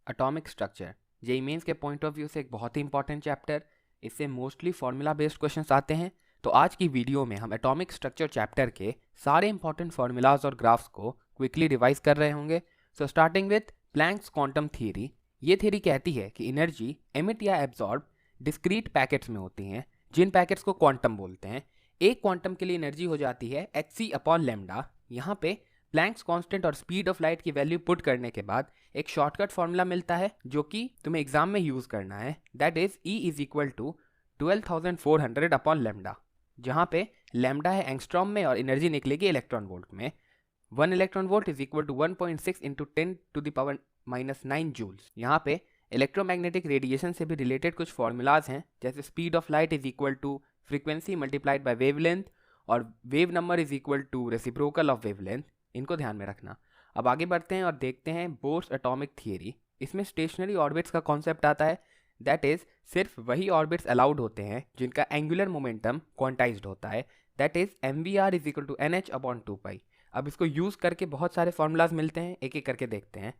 Atomic structure JEE mains के point of view से एक बहुत ही इंपॉर्टेंट चैप्टर। इससे मोस्टली फार्मूला बेस्ड क्वेश्चंस आते हैं। तो आज की वीडियो में हम एटॉमिक स्ट्रक्चर चैप्टर के सारे इंपॉर्टेंट फार्मूलाज और ग्राफ्स को क्विकली रिवाइज कर रहे होंगे। So starting with Planck's quantum theory. ये थ्योरी कहती है कि एनर्जी एमिट या एब्जॉर्ब डिस्क्रीट पैकेट्स में होती हैं, जिन पैकेट्स को क्वांटम बोलते हैं। एक क्वांटम के लिए एनर्जी हो जाती है hc/λ। यहाँ पे प्लैंक्स कांस्टेंट और स्पीड ऑफ लाइट की वैल्यू पुट करने के बाद एक शॉर्टकट फॉर्मूला मिलता है जो कि तुम्हें एग्जाम में यूज करना है। दैट इज E = 12,400/λ, जहाँ पे लैम्डा है एंगस्ट्रॉम में और एनर्जी निकलेगी इलेक्ट्रॉन वोल्ट में। 1 electron volt is equal to 1.6 × 10⁻⁻9 joules. यहाँ पे इलेक्ट्रोमैग्नेटिक रेडिएशन से भी रिलेटेड कुछ फॉर्मूलाज हैं, जैसे speed of light is equal to frequency multiplied by wavelength और wave number is equal to reciprocal of wavelength. इनको ध्यान में रखना। अब आगे बढ़ते हैं और देखते हैं बोर्स एटॉमिक थियरी। इसमें स्टेशनरी ऑर्बिट्स का कॉन्सेप्ट आता है। दैट इज सिर्फ वही ऑर्बिट्स अलाउड होते हैं जिनका एंगुलर मोमेंटम क्वांटाइज्ड होता है। That is mvr = nh/2π। अब इसको यूज करके बहुत सारे फॉर्मूलाज मिलते हैं, एक एक करके देखते हैं।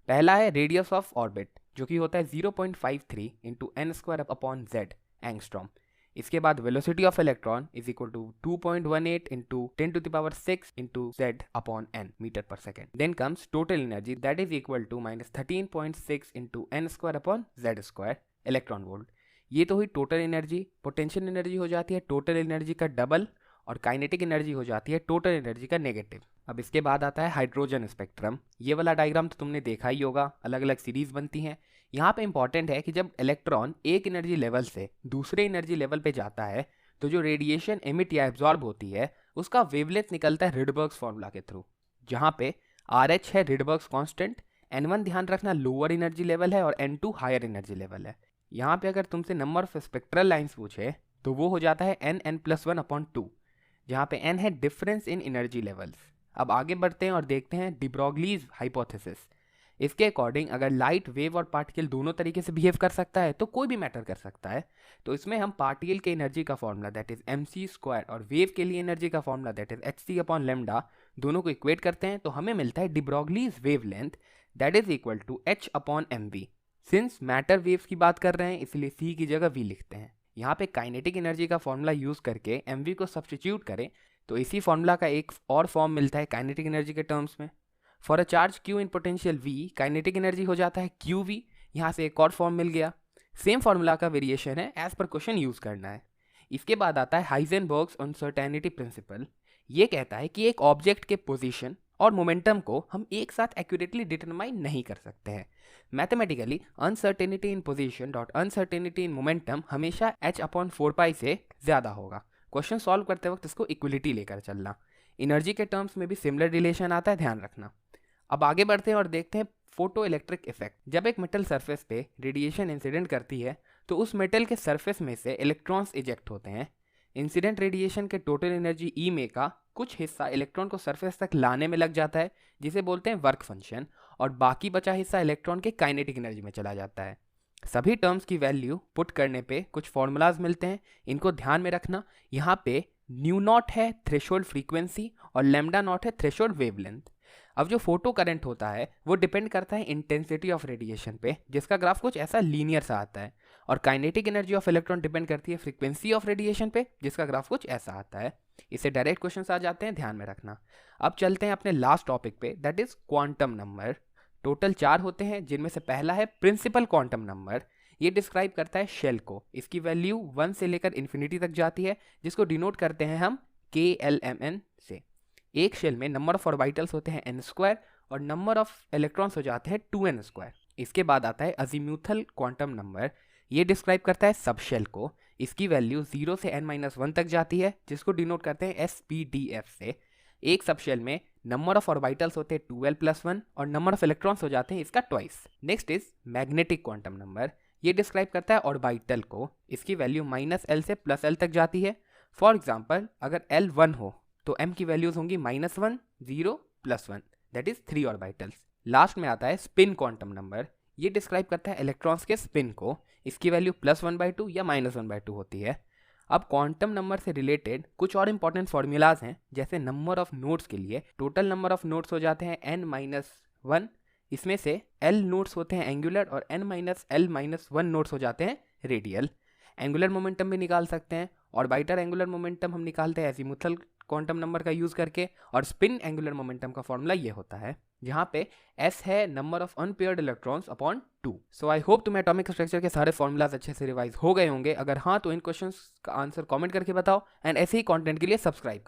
पहला है रेडियस ऑफ ऑर्बिट, जो कि होता है 0.53 × n² एंगस्ट्रॉम। इसके बाद velocity of electron is equal to 2.18 × 10⁶ × z/n मीटर/सेकेंड। Then comes total energy, that is equal to -13.6 × n² electron volt. ये तो हुई टोटल एनर्जी। पोटेंशियल एनर्जी हो जाती है टोटल एनर्जी का डबल और काइनेटिक एनर्जी हो जाती है टोटल एनर्जी का नेगेटिव। अब इसके बाद आता है हाइड्रोजन स्पेक्ट्रम। ये वाला डायग्राम तो तुमने देखा ही होगा, अलग अलग सीरीज बनती हैं। यहाँ पे इंपॉर्टेंट है कि जब इलेक्ट्रॉन एक एनर्जी लेवल से दूसरे एनर्जी लेवल पे जाता है तो जो रेडिएशन एमिट या एब्जॉर्ब होती है उसका वेवलेंथ निकलता है रिडबर्ग्स फॉर्मूला के थ्रू, जहाँ पे RH है रिडबर्ग्स कांस्टेंट, N1 ध्यान रखना लोअर एनर्जी लेवल है और N2 हायर एनर्जी लेवल है। यहाँ पे अगर तुमसे नंबर ऑफ स्पेक्ट्रल लाइंस पूछे तो वो हो जाता है n+1/2, जहाँ पे n है डिफरेंस इन एनर्जी लेवल्स। अब आगे बढ़ते हैं और देखते हैं डी ब्रोगलीज हाइपोथेसिस। इसके अकॉर्डिंग अगर लाइट, वेव और पार्टिकल दोनों तरीके से बिहेव कर सकता है तो कोई भी मैटर कर सकता है। तो इसमें हम पार्टिकल के एनर्जी का फॉर्मूला दैट इज mc² और वेव के लिए एनर्जी का फॉर्मूला दैट इज hc/λ दोनों को इक्वेट करते हैं तो हमें मिलता है de Broglie's wavelength that is equal to h/mv। Since matter waves की बात कर रहे हैं इसलिए c की जगह v लिखते हैं। यहाँ पे काइनेटिक एनर्जी का फॉर्मूला यूज करके mv को सब्स्टिट्यूट करें तो इसी फॉर्मूला का एक और फॉर्म मिलता है काइनेटिक एनर्जी के टर्म्स में। For a charge q in potential v, kinetic energy हो जाता है qv। यहाँ से एक और फॉर्म मिल गया। सेम फॉर्मूला का वेरिएशन है, एज पर क्वेश्चन यूज करना है। इसके बाद आता है हाइजेनबर्ग्स अनसर्टेनिटी प्रिंसिपल। ये कहता है कि एक ऑब्जेक्ट के पोजीशन और मोमेंटम को हम एक साथ एक्यूरेटली डिटरमाइन नहीं कर सकते हैं। Mathematically uncertainty in position dot uncertainty in momentum हमेशा h/4π से ज़्यादा होगा। क्वेश्चन सॉल्व करते वक्त इसको इक्वलिटी लेकर चलना। एनर्जी के टर्म्स में भी सिमिलर रिलेशन आता है, ध्यान रखना। अब आगे बढ़ते हैं और देखते हैं फोटो इलेक्ट्रिक इफेक्ट। जब एक मेटल सरफेस पे रेडिएशन इंसिडेंट करती है तो उस मेटल के सरफेस में से इलेक्ट्रॉन्स इजेक्ट होते हैं। इंसिडेंट रेडिएशन के टोटल एनर्जी E में का कुछ हिस्सा इलेक्ट्रॉन को सरफेस तक लाने में लग जाता है, जिसे बोलते हैं वर्क फंक्शन, और बाकी बचा हिस्सा इलेक्ट्रॉन के काइनेटिक एनर्जी में चला जाता है। सभी टर्म्स की वैल्यू पुट करने पे कुछ फॉर्मूलाज मिलते हैं, इनको ध्यान में रखना। यहाँ पे μ0 है थ्रेशोल्ड फ्रीक्वेंसी और λ0 है थ्रेशोल्ड वेवलेंथ। अब जो फोटो करंट होता है वो डिपेंड करता है इंटेंसिटी ऑफ रेडिएशन पे, जिसका ग्राफ कुछ ऐसा लीनियर सा आता है, और kinetic energy of electron depend करती है फ्रीक्वेंसी ऑफ रेडिएशन पे, जिसका ग्राफ कुछ ऐसा आता है। इससे डायरेक्ट क्वेश्चंस आ जाते हैं, ध्यान में रखना। अब चलते हैं अपने लास्ट टॉपिक पे, that is quantum number. Total 4 होते हैं, जिनमें से पहला है प्रिंसिपल क्वांटम नंबर। ये डिस्क्राइब करता है शेल को। इसकी वैल्यू 1 से लेकर इन्फिनिटी तक जाती है, जिसको डिनोट करते हैं हम KLMN से। एक शेल में नंबर ऑफ ऑर्बिटल्स होते हैं n² और नंबर ऑफ इलेक्ट्रॉन्स हो जाते हैं 2n²। इसके बाद आता है अजीमुथल क्वांटम नंबर। ये डिस्क्राइब करता है सब शेल को। इसकी वैल्यू 0 से n-1 तक जाती है, जिसको डिनोट करते हैं SPDF से। एक सब शेल में नंबर ऑफ ऑर्बिटल्स होते हैं 2l+1 और नंबर ऑफ इलेक्ट्रॉन्स हो जाते हैं इसका twice. Next is magnetic quantum number. ये डिस्क्राइब करता है ऑर्बिटल को। इसकी वैल्यू -l से +l तक जाती है। फॉर एग्जाम्पल अगर l 1 हो तो m की वैल्यूज होंगी -1, 0, +1, दैट इज 3 ऑर्बिटल्स। लास्ट में आता है स्पिन क्वांटम नंबर। ये डिस्क्राइब करता है इलेक्ट्रॉन्स के स्पिन को। इसकी वैल्यू +1/2 या -1/2 होती है। अब क्वांटम नंबर से रिलेटेड कुछ और इंपॉर्टेंट फॉर्मूलाज हैं, जैसे नंबर ऑफ नोड्स के लिए टोटल नंबर ऑफ नोड्स हो जाते हैं n-1 इसमें से L नोड्स होते हैं एंगुलर और N minus L minus 1 nodes हो जाते हैं रेडियल। एंगुलर मोमेंटम भी निकाल सकते हैं, ऑर्बिटल एंगुलर मोमेंटम हम निकालते हैं एजीमुथल क्वांटम नंबर का यूज करके, और स्पिन एंगुलर मोमेंटम का फॉर्मूला ये होता है जहाँ पे S है number of unpaired electrons upon 2। So I hope तुम्हें एटॉमिक स्ट्रक्चर के सारे फॉर्मूलाज अच्छे से रिवाइज हो गए होंगे। अगर हाँ तो इन क्वेश्चंस का आंसर कमेंट करके बताओ, एंड ऐसे ही कंटेंट के लिए सब्सक्राइब करो।